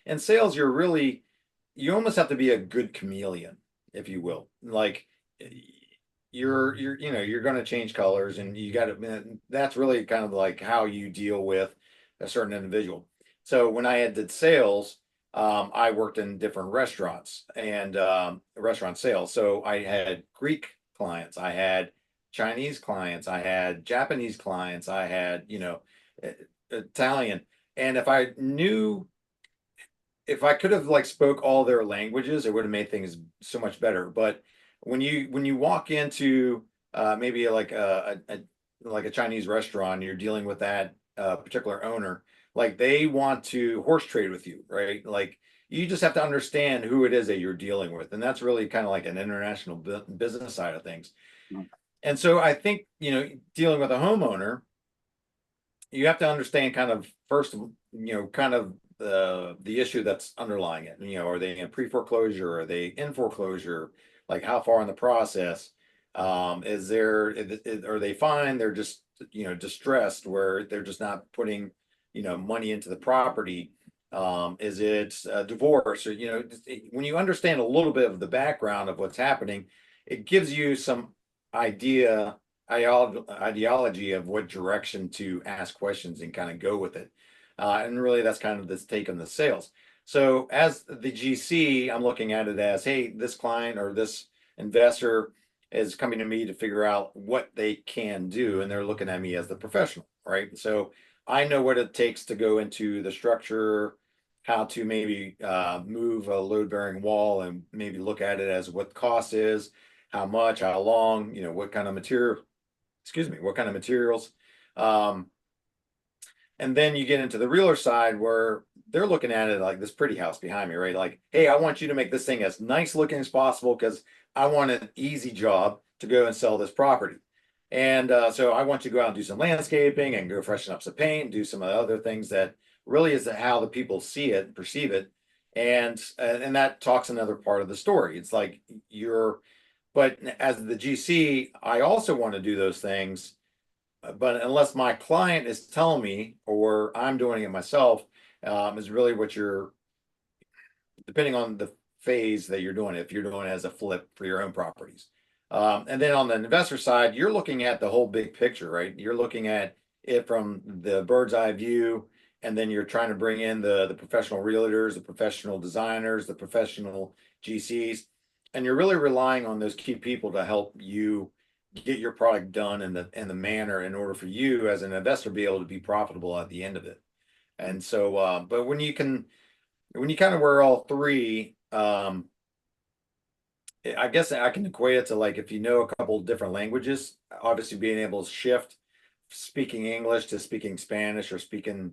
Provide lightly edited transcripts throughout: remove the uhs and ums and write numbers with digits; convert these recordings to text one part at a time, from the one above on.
in sales, you almost have to be a good chameleon, if you will. Like you're going to change colors, and you got to, that's really kind of like how you deal with a certain individual. So when I did sales, I worked in different restaurants and restaurant sales. So I had Greek clients, I had Chinese clients, I had Japanese clients, I had, Italian. And if I could have like spoke all their languages, it would have made things so much better. But when you walk into maybe like a Chinese restaurant, you're dealing with that particular owner, like they want to horse trade with you, right? Like you just have to understand who it is that you're dealing with, and that's really kind of like an international business side of things. And so I think, dealing with a homeowner, you have to understand kind of first, kind of the issue that's underlying it. Are they in pre-foreclosure? Are they in foreclosure? Like how far in the process? Are they fine? They're just, distressed where they're just not putting, money into the property. Is it a divorce? Or, when you understand a little bit of the background of what's happening, it gives you some idea ideology of what direction to ask questions and kind of go with it. And really, that's kind of this take on the sales. So, as the GC, I'm looking at it as, hey, this client or this investor is coming to me to figure out what they can do, and they're looking at me as the professional, right? So, I know what it takes to go into the structure, how to maybe move a load bearing wall, and maybe look at it as what the cost is, how much, how long, what kind of material, what kind of materials. Um, and then you get into the realtor side where they're looking at it like this pretty house behind me, right? Like, hey, I want you to make this thing as nice looking as possible because I want an easy job to go and sell this property. And so I want you to go out and do some landscaping and go freshen up some paint, do some other things that really is how the people see it, perceive it. And that talks another part of the story. It's like but as the GC, I also want to do those things, but unless my client is telling me or I'm doing it myself, is really what you're, depending on the phase that you're doing it, if you're doing it as a flip for your own properties. And then on the investor side, you're looking at the whole big picture, right? You're looking at it from the bird's eye view, and then you're trying to bring in the professional realtors, the professional designers, the professional GCs, and you're really relying on those key people to help you get your product done in the manner in order for you as an investor be able to be profitable at the end of it. And so, but when you kind of wear all three, I guess I can equate it to like if you know a couple different languages, obviously being able to shift speaking English to speaking Spanish or speaking,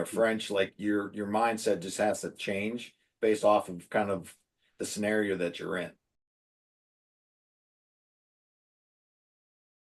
French, like your mindset just has to change based off of kind of the scenario that you're in.